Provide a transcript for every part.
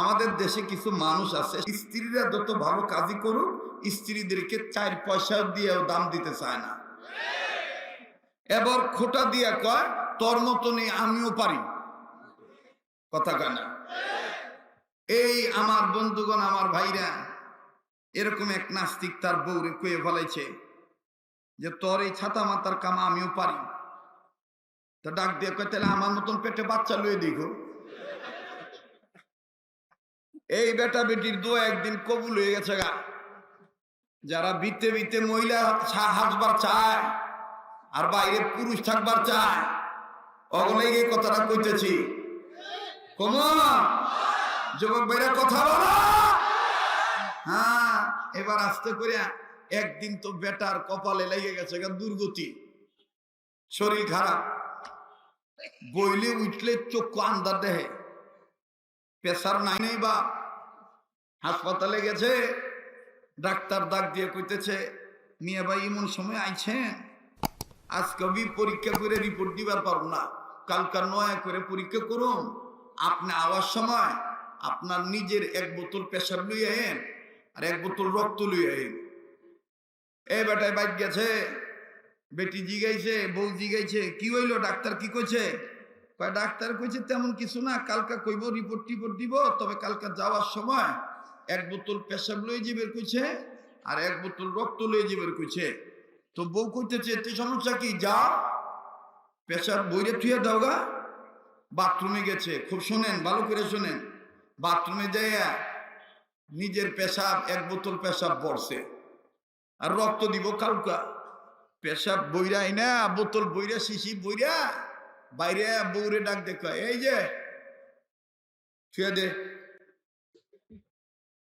আমাদের দেশে কিছু মানুষ আছে, স্ত্রীরা যত ভালো কাজই করুক স্ত্রীদেরকে 4 পয়সা দিয়েও দাম দিতে চায় না। এবার খোটা দিয়া কয় তোর মতো নেই আমিও পারি, কথা কয় না। এই আমার বন্ধুগণ, আমার ভাইরা, এরকম এক নাস্তিক তার বউরে কয়ে ফেলাইছে যে তোর এই ছাতা মাতার কাম আমিও পারি। তো ডাক দিয়ে কয় তাহলে আমার মতন পেটে বাচ্চা লুয়ে দেখো। এই বেটা বেটির দোয়া একদিন কবুল হয়ে গেছে গা। যারা বিতে বিতে মহিলা হাসবার চায় আর বাইরে পুরুষ থাকবার চায়, অগলে এই কথাটা কইতেছি। কমন যুবক ভাইরা কথা বলো। হ্যাঁ, এবার আস্তে করে একদিন তো বেটার কপালে লেগে গেছে গা দুর্গতি, শরীর খারাপ, বইলে উঠলে চক্ষু আন্দার দেহে, প্রেসার নাই নেই বা হাসপাতালে গেছে। ডাক্তার ডাক দিয়ে কইতেছে মিয়া ভাই এমন সময় আইছেন, আজকে পরীক্ষা করে রিপোর্ট দিবার পারব না, কালকার নয়া করে পরীক্ষা করুন। আপনি আওয়ার সময় আপনার নিজের 1 বোতল প্রেসার লইয়া আইন আর 1 বোতল রক্ত লইয়া আইন। এই বেটায় বাইক গেছে, বেটি জিগাইছে, বউ জিগাইছে কি হইল, ডাক্তার কি কইছে? ডাক্তার কইছে তেমন কিছু না, কালকা কইব রিপোর্ট টিপোর্ট দিব, তবে কালকা যাওয়ার সময় 1 বোতল পেশাব লয়ে যাবের কইছে আর 1 বোতল রক্ত লয়ে যাবের কইছে। তো বউ কইতেছে এতে সমস্যা কি, যা পেশাব বইরে থুয়ে দাও গা। বাথরুমে গেছে, খুব শোনেন, ভালো করে শোনেন, বাথরুমে যাইয়া নিজের পেশাব 1 বোতল পেশাব পড়ছে আর রক্ত দিব কালকা। পেশাব বইরাই না, বোতল বইরা শিশি বইরা বাইরে বউরে ডাক দেখা, এই যে ছুঁয়ে দে।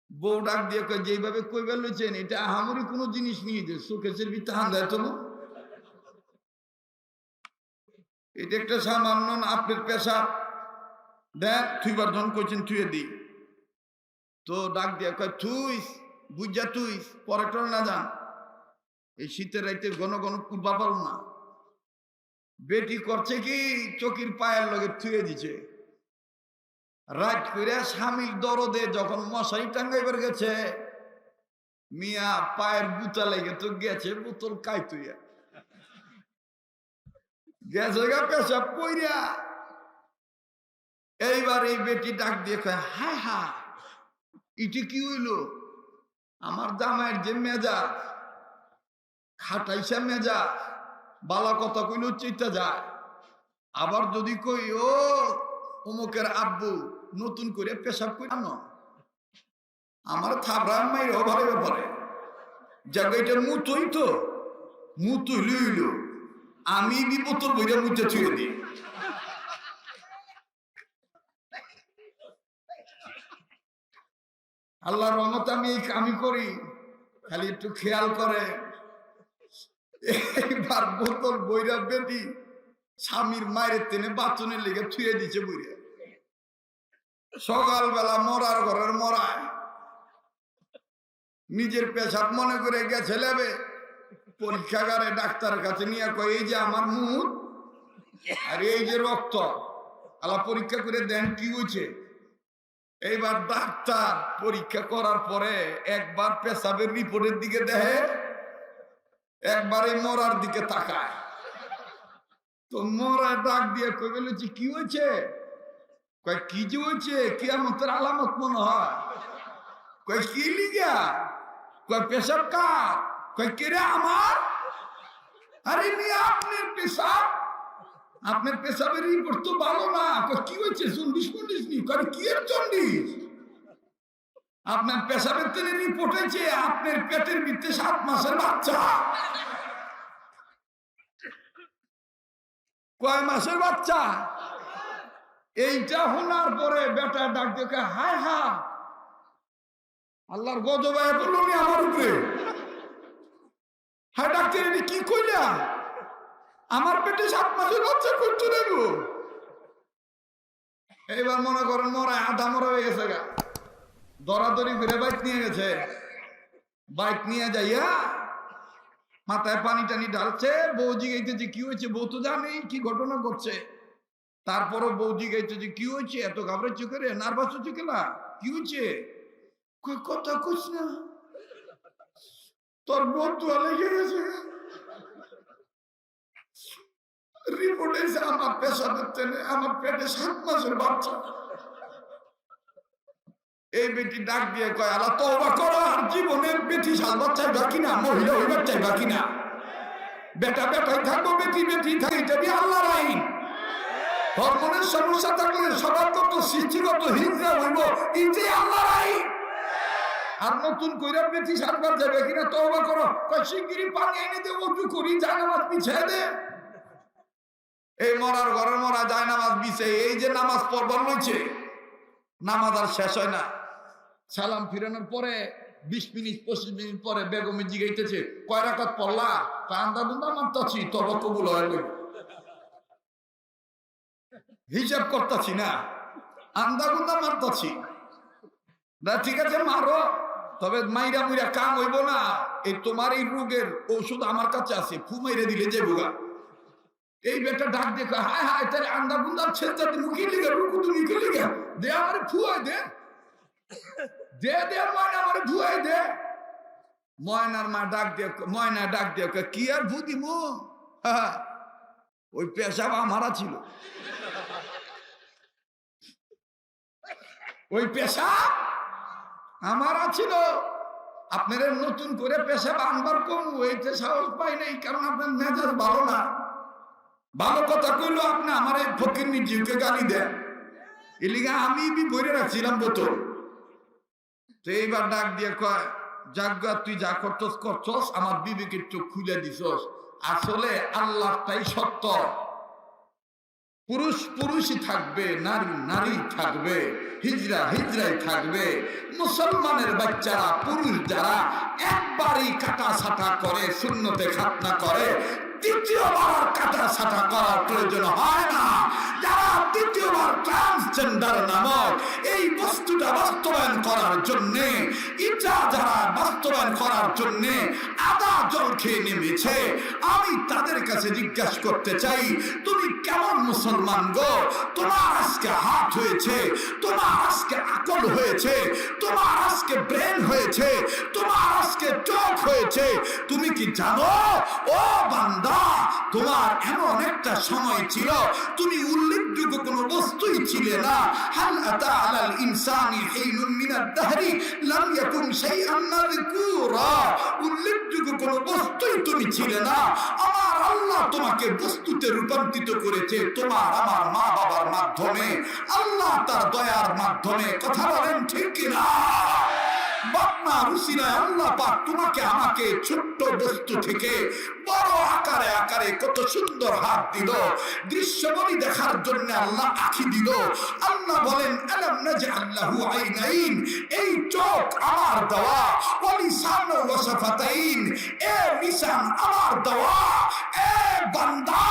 বউ ডাক দিয়ে কয় যেইভাবে কইবার লইছেন এটা আহামরি কোনো জিনিস নিয়ে যে শোকেসের ভিতরে হান্দায় তো না, এটা একটা সামান্য আপনার পেশাব দেখ থুইবার জন কইছেন থুয়ে দি। তো ডাক দিয়ে কয় থুইস বুঝা থুইস, পরে টর না যান, এই শীতের রাইতে ঘন ঘন কুলবা পারো না। বেটি করছে কি চকির পায়ের লগে থুয়ে দিছে। রাত করে স্বামীর দরদে যখন মশারি টাঙ্গাইবার গেছে, মিয়া পায়ের বুতা লেগে তো গেছে বোতল কাই তুইয়া গেছে গা পেশাব পইরা। এইবার এই বেটি ডাক দিয়ে কয় হায় হা ইটি কি হইল, আমার জামাইয়ের যে মেজাজ খাটাইছে, মেজাজ বালা কথা কইল চিন্তা যায়, আবার যদি কই ও অমুকের আব্বু নতুন করে পেশাব করে আনো, আমার থাবড়ার মাইর অভাবে ব্যাপারে জায়গাটা মুতই তো মুতুই লইল, আমি বিপতর বইরা মুতে ছুঁয়ে দিই। আল্লাহর রহমতে আমি এই কামই করি, খালি একটু খেয়াল করে। এইবার বোতল বইরা বেটি স্বামীর মায়ের তেনে বাথরুমে লেগে ছুঁয়ে দিছে বইরা। সকালবেলা মরার ঘরের মরায় নিজের পেশাব মনে করে গেছে লেবে পরীক্ষাগারে, ডাক্তারের কাছে নিয়ে কয় এই যে আমার মুখ আর এই যে রক্ত, আলা পরীক্ষা করে দেন কি হয়েছে। এইবার ডাক্তার পরীক্ষা করার পরে একবার পেশাবের রিপোর্টের দিকে দেখে, একবার এই মরার দিকে তাকায়। তো মরা ডাক দিয়ে কই বলেছি কি হয়েছে, কয় কি যে হয়েছে কিয়ামতের আলামত মনে হয়। কয় কি লিগা, কয় পেশাব কার, কয় কে রে আমার। আরে মিয়া আপনার পেশাব, আপনার পেশাবের রিপোর্ট তো ভালো না। কয় কি হয়েছে জন্ডিস মন্ডিস নি, কয় কি এর জন্ডিস, আপনার পেশাবের তেলে রিপোর্ট হয়েছে আপনার পেটের ভিতরে 7 মাসের বাচ্চা। কয় মাসের বাচ্চা? এইটা শোনার পরে বেটা ডাক দেখে হায় হা আল্লাহর গজব আয়া পড়লো নি আমার উপরে। হ্যাঁ ডাক্তার এটা কি কইলা, আমার পেটে 7 মাসের বাচ্চা করতে দেব। এইবার মনে করেন মরা আধা মরা হয়ে গেছে গা, দরাদরি ঘুরে বাইক নিয়ে গেছে। বাইক নিয়ে যাইয়া মাথায় পানি টানি ঢালছে, বউ জিগাইতেছে কি হয়েছে, বউ তো জানে কি ঘটনা ঘটছে। তারপরও বৌদি গাইছে যে কি হয়েছে, এত ঘাবড়াচ্ছ করে, নার্ভাস হচ্ছে কেলা, কি হয়েছে? কথা কইস না, তোর বন্ধু লেগে গেছে। রিপোর্ট এসে আমার পেশাবের তেলে আমার পেটে 7 মাসের বাচ্চা। এই বেটি ডাক দিয়ে কয়, আল্লাহ তওবা করো, আর জীবনের বেটি 7 বাচ্চা বাকি না, মহিলা হইবার চাই বাকি না, বেটা বেটাই থাকবো, বেটি বেটি থাকি, যাবি আল্লাহর আইন। হরমোনের সমস্যা থাকলে স্বভাবগত সৃষ্টিগত হিজড়া হইব, এই যে আল্লাহর আইন। আর নতুন কইরা বেটি 7 বার যাবে কিনা তওবা করো, কয় শিগগিরই পানি এনে দে, ওযু করি, জানামাজ বিছায় দে। এই মরার ঘরের মরা যায় নামাজ বিছে, এই যে নামাজ পড়বার লইছে, নামাজ আর শেষ হয় না। সালাম ফিরানোর পরে 20 মিনিট 25 মিনিট পরে বেগমে জিগাইতেছে, কয় রাকাত পড়লা? আন্দা বুন্দা মানতাছি, তবা কবুল হইল, হিসাব করতাছি না, আন্দা বুন্দা মানতাছি না। ঠিক আছে মারো, তবে মাইরা মুইরা কাম হইব না। এই তোমার এই রোগের ঔষধ আমার কাছে আছে, ফু মাইরা দিলে যে বোগা। এই বেটা ডাক দেখো, হায় হায়, তাহলে আন্দা বুন্দার ছেলে মুখে লিগে রুকু তুমি কে লিগে দে, আমার ফুয়াই দে, দে দে ময়না, আমার ফুয়াই দে। ময়নার মা ডাক দিয়ে, ময়না ডাক দিয়ে, কি আর ভুদি মো, ওই পেশাব আমারা ছিল, ওই পেশাব আমারা ছিল। আপনারা নতুন করে পেশাব আনবার কম হইতে সাহস পাই নাই, কারণ আপনার মেজাজ ভালো না। ভালো কথা কইলো আপনি আমার এই ফকির নিজেকে গালি দেন, এলিগা আমি বইরে রাখছিলাম বোতল। তো এইবার ডাক দিয়ে কয়, জাগা তুই যা করছস করছস, আমার বিবেকের চোখ খুলে দিছস। আসলে আল্লাহটাই সত্য, পুরুষ পুরুষই থাকবে, নারী নারী থাকবে, হিজরা হিজরাই থাকবে। মুসলমানের বাচ্চারা, পুরুষ যারা একবারই কাটা ছাটা করে, সুন্নতে খাতনা করে, দ্বিতীয়বার কাটা ছাটা করার প্রয়োজন হয় না। যারা দ্বিতীয়বার ট্রান্সজেন্ডার নামক এই বস্তুটা বাস্তবায়ন করার জন্য, এটা যারা বাস্তবায়ন করার জন্য আদা জল খেয়ে নেমেছে, আমি তাদের কাছে জিজ্ঞাসা করতে চাই, তুমি কেমন মুসলমান গো? তোমার আজকে হাত হয়েছে, তোমার আজকে আকল হয়েছে, তোমার আজকে ব্রেন হয়েছে, তোমার আজকে চোখ হয়েছে, তুমি কি জানো ও বান্দা, তোমার এমন একটা সময় ছিল তুমি উল্লেখযোগ্য কোন বস্তুই ছিলে না। হাল আতা আলাল ইনসানি হিনুন মিনাদ দাহরি লাম ইয়াকুন শাইআন মাযকুরা, উল্লেখযোগ্য কোন বস্তুই তুমি ছিলে না। আমার আল্লাহ তোমাকে বস্তুতে রূপান্তরিত করেছে তোমার আমার মা বাবার মাধ্যমে, আল্লাহ তার দয়ার মাধ্যমে। কথা বলেন ঠিক কিনা? বাপমা রুসিলায় আল্লাহ পাক তোমাকে আমাকে ছোট্ট বস্তু থেকে বড় আকারে আকারে কত সুন্দর হাত দিল, দৃশ্যবলী দেখার জন্য আল্লাহ আঁখি দিল। আল্লাহ বলেন, আলাম নাজআল লাহু আইনাইন, এই চোখ আমার দেওয়া, ওয়া লিসান ওয়া শাফাতাইন, এই লিসান আমার দেওয়া। এ বান্দা,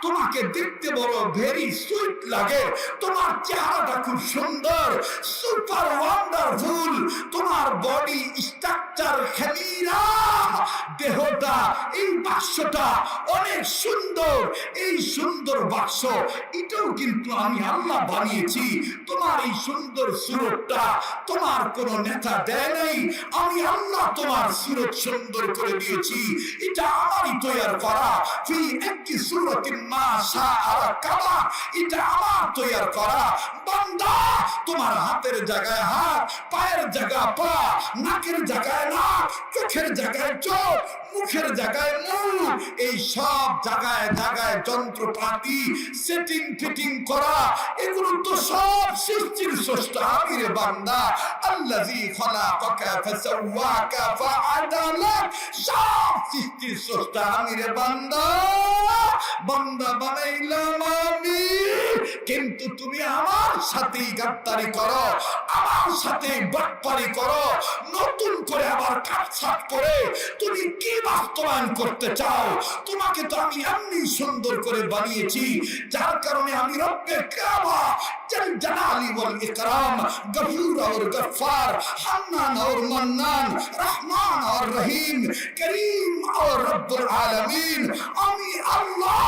তোমাকে দেখতে বড় ভেরি সুইট লাগে, তোমার চেহারাটা খুব সুন্দর, সুপার ওয়ান্ডারফুল, তোমার বডি স্ট্রাকচার খেলিরা, দেহটা, এই বাক্সটা অনেক সুন্দর। এই সুন্দর বাক্স এটাও কিন্তু আমি আল্লাহ বানিয়েছি। তোমার এই সুন্দর সুরতটা তোমার কোন নেতা দেয় নাই, আমি আল্লাহ তোমার সুরত সুন্দর করে দিয়েছি, এটা আমারই তৈরি করা। ফি একটি সুরতিন মা শাআ রাকাবা, এটা আমার তৈরি করা। বান্দা, তোমার হাতের জায়গায় হাত, পায়ের জায়গায় পা, নাকের জায়গায় নাক, চোখের জায়গায় চোখ, মুখের জায়গায় মুখ, এই সব জায়গায় জায়গায় যন্ত্রপাতি সেটিং ফিটিং করা, এগুলো তো সব সৃষ্টির স্রষ্টা আমি রে বান্দা। আল্লাযী খালাকাকা ফাসাওয়াকা ফাআদালাক, সব সৃষ্টির স্রষ্টা আমি রে বান্দা। বান্দা বানাইলাম আমি, কিন্তু তুমি আমার সাথেই গাদ্দারি করো, আমার সাথে বাটপারি করো, নতুন করে আবার কাটছাট করে তুমি কি বাস্তবায়ন করতে চাও? তোমাকে তো আমি এমনি সুন্দর করে বানিয়েছি, যার কারণে আমি রব্বে কাবা जल जलाली वल इकराम, गफूर और गफ्फार, हन्नान और मन्नान, रहमान और रहीम, करीम और रब्बुल आलमीन। আমি আল্লাহ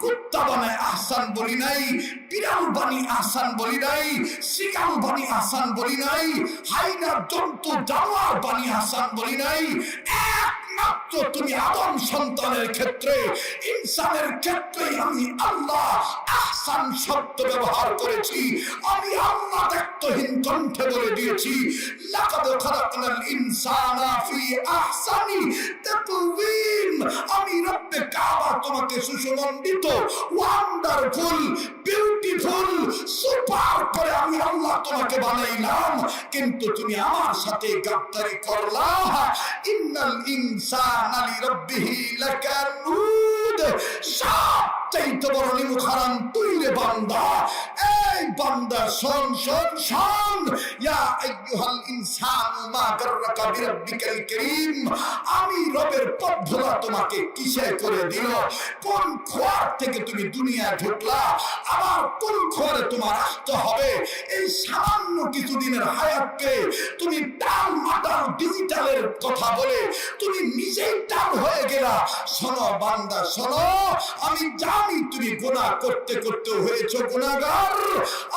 কুত্তা বানায় আহসান বলি নাই, বিড়াল বানি আহসান বলি নাই, শিকাল বানি আহসান বলি নাই, হাইনা জন্তু জানোয়ার বানি আহসান বলি নাই। একমাত্র তুমি আদম সন্তানের ক্ষেত্রে, ইনসানের ক্ষেত্রে আমি আল্লাহ আহসান শব্দ ব্যবহার করেছি। আমি আল্লাহ দায়িত্বহীন কণ্ঠে বলে দিয়েছি, লাকাদ খালাকনাল ইনসানা ফি আহসানি তাকওয়িম। আমি রব্বে কাবা তোমাকে সুসংগঠিত, ওয়ান্ডারফুল, বিউটিফুল, সুপার করে আমি আল্লাহ তোমাকে বানাইলাম, কিন্তু তুমি আমার সাথে গাদ্দারি করলা। ইন্নাল ইনসানা লিরাব্বিহি লাকানুদ। সবচাইতে বড় নিমুখারাম তুই রে বান্দা। এই বান্দা শোন শোন শোন, ইয়া আইয়ুহাল ইনসানু মা গাররাকা বিরাব্বিকাল কারীম। আমি রবের পথ ভোলা তোমাকে কিসে করে দিল? কোন খোয়ার থেকে তুমি দুনিয়া ঢুকলা? আবার কোন খোয়ারে তোমার আসতে হবে? এই সামান্য কিছুদিনের হায়াতকে তুমি টাল মাটাল ডিজিটালের কথা বলে তুমি নিজেই টাল হয়ে গেলা। শোনো বান্দা শোনো, আমি জানি তুমি গুনাহ করতে করতে হয়েছো গুনাহগার।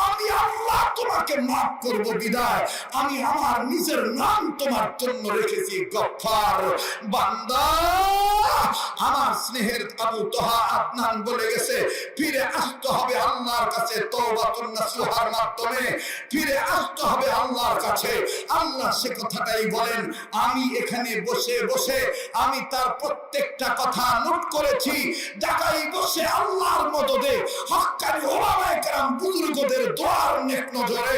আমি আল্লাহ তোমাকে মাফ করব বিদায় আমি আমার নিজের নাম তোমার জন্য রেখেছি গফফার। বান্দা, আমার স্নেহের আবু তোহা আদনান বলে গেছে, ফিরে আসতে হবে আল্লাহর কাছে তওবাতুন নাসুহার মাধ্যমে, ফিরে আসতে হবে আল্লাহর কাছে। আল্লাহ সে কথাটাই বলেন। আমি এখানে বসে বসে আমি তার প্রত্যেকটা কথা নোট করেছি। জায়গায় বসে আল্লাহর মদদে হক্কানি ওলামায়ে কেরাম বুজুর্গদের দোয়ার নেক নজরে,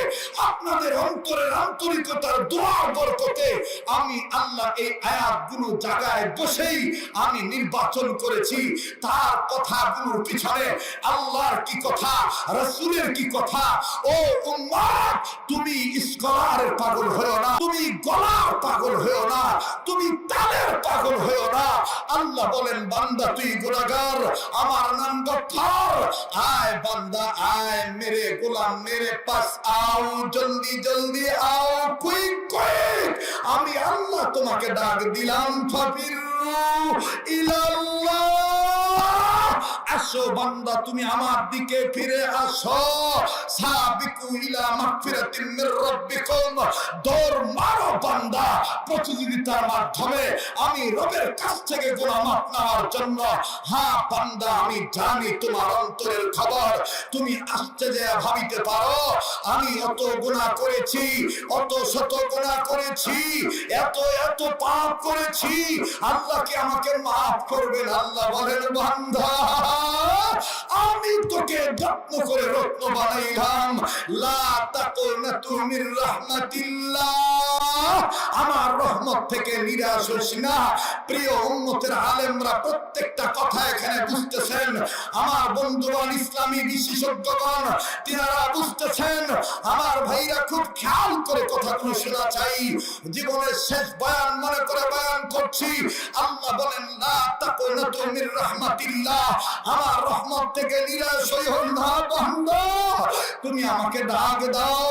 আপনাদের অন্তরের আন্তরিকতার দোয়ার বরকতে আমি আল্লাহ এই আয়াতগুলো জায়গায় বসেই আমি নির্বাচন করেছি। তার কথাগুলোর পিছনে আল্লাহর কি কথা, রাসূলের কি কথা। ও উম্মাহ, তুমি স্কলারের পাগল হয়েও না, তুমি গলার পাগল হয়েও না, তুমি তালের পাগল হয়েও না। আল্লাহ বলেন, বান্দা তুই গুনাহগার, আমার নাম গফফার। আয় বান্দা আয়, মেরে গোলাম মেরে পাস আও, জলদি জলদি আও, কুইক কুইক। আমি আল্লাহ তোমাকে ডাক দিলাম, ফাফিরু ইলাল্লাহ। আসো বান্দা, তুমি আমার দিকে ফিরে আসো। সাবিকু ইলা মাগফিরাতিন মির রাব্বিকুম। দৌড় মারো বান্দা, প্রতিযোগিতার মাধ্যমে আমি রবের কাছ থেকে গুনাহ মাফ নেওয়ার জন্য। হ্যাঁ বান্দা, আমি জানি তোমার অন্তরের খবর। তুমি আসতে যে ভাবিতে পারো আমি অত গুনাহ করেছি, অত শত গুনাহ করেছি, এত এত পাপ করেছি, আল্লাহ কি আমাকে মাফ করবেন? আল্লাহ বলেন, বান্দা আমি তোকে যত্ন করে রত্ন বানাইলাম। লা তাকুনাতু মির রাহমাতিল্লাহ। আমার রহমত থেকে নিরাশ হইস না। প্রিয় উম্মতের আলেমরা প্রত্যেকটা কথা এখানে বুঝতেছেন। আমার বন্ধুগণ, ইসলামী বিশেষজ্ঞগণ, তিনারা বুঝতেছেন। আমার ভাইরা খুব খেয়াল করে কথাগুলো শোনা চাই। জীবনের শেষ বয়ান মনে করে বয়ান করছি। আল্লাহ বলেন, লা তাকুনাতু মির রাহমাতিল্লাহ। আমার রহমত থেকে নিরাশ হইও না বান্দা। তুমি আমাকে ডাক দাও,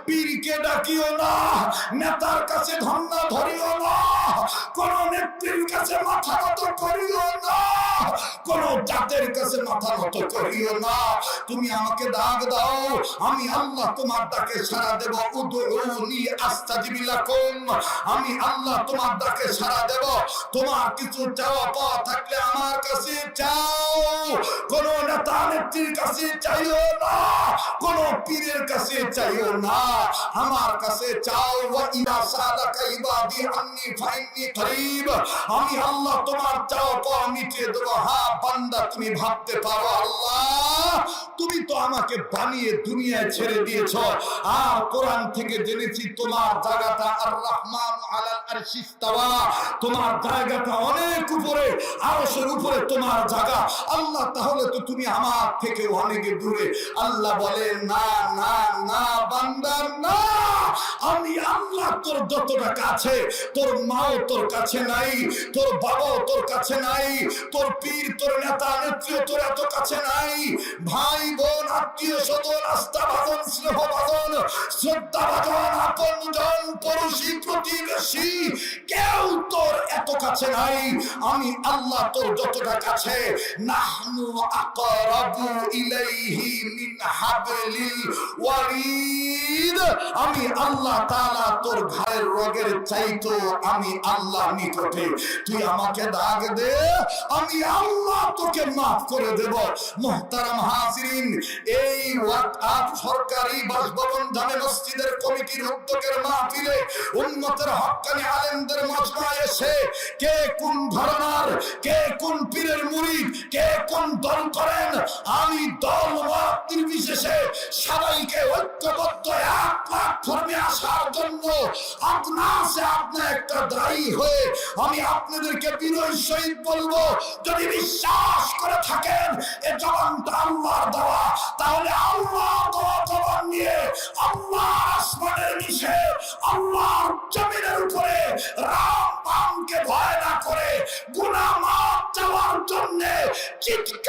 পীরকে ডাকিও না, নেতার কাছে ধন্না ধরিও না, কোন নেত্রীর কাছে মাথা নত করিও না, কোন জাতের কাছে মাথা নত করিও না। তুমি আমাকে ডাক দাও, আমি আল্লাহ তোমার ডাকে সাড়া দেব। উদউনি আস্তাজিব লাকুম। আমি আল্লাহ তোমার ডাকে সাড়া দেব। তোমার কিছু চাওয়া পাওয়া থাকলে আমার কাছে চাও। কোন নেতা নেত্রীর কাছে চাইও না, কোন পীরের কাছে চাইও না, আমার কাছে চাও। ওয়া ইযা সালাকা ইবাদি আন্নী ফাইন্নী করিব। আমি আল্লাহ তোমার চাওয়া পাওয়া মিটিয়ে দেব। হ্যাঁ বান্দা, তুমি ভাবতে পারো আল্লাহ তুমি তো আমাকে বানিয়ে দুনিয়ায় ছেড়ে দিয়েছ। আর কোরআন থেকে জেনেছি তোমার জায়গাটা আর রহমান আলাল আরশি ইস্তাওয়া। তোমার জায়গাটা অনেক উপরে, আরশের উপরে তোমার জায়গা। আল্লাহ, তাহলে তো তুমি আমার থেকে অনেক দূরে। আল্লাহ বলে, না না না বান্দা না, আমি আল্লাহ তোর যতটা কাছে, তোর মাও তোর কাছে নাই, তোর বাবাও তোর কাছে নাই, তোর পীর তোর নেতা নেত্রী তোর এত কাছে নাই, ভাই বোন আত্মীয় স্বজন আস্থা ভাজন স্নেহ ভাজন শ্রদ্ধা ভাজন আপন জন পড়োশী প্রতিবেশী কেউ তোর এত কাছে নাই। আমি আল্লাহ তোর যতটা কাছে, নাহনু আকরাবু ইলাইহি মিন হাবলিল ওয়ারিদ, আমি আল্লাহ তাআলা তোর ঘাড়ের রগের চাইতো আমি আল্লাহ নিকটে। তুই আমাকে ডাক দে, আমি আল্লাহ তোকে মাফ করে দেব। মুহতারাম হাজিরিন, এই ওয়াকআফ সরকারি বাসভবন জামে মসজিদের কমিটির উদ্যোগের মাহফিলে উম্মতের হক্কানি আলেমদের মজমায় এসে কে কোন ধরনার, কে কোন পীরের মুরিদ, কে কোন দল করেন, আমি দল মত নির্বিশেষে সবাইকে ঐক্যবদ্ধ এক প্ল্যাটফর্মে আসার জন্য আপনি একটা দায়ী হয়ে আমি আপনাদেরকে বিনয়ের সহিত বলবো, যদি বিশ্বাস করে থাকেন এ জবানটা আল্লাহর দেওয়া, তাহলে আল্লাহ দেওয়া জবান নিয়ে আল্লাহ আসমানের নিচে আল্লাহর জমিনের উপরে রাম বামকে ভয় না করে গুনাহ মাফ চাওয়ার জন্য চিৎকার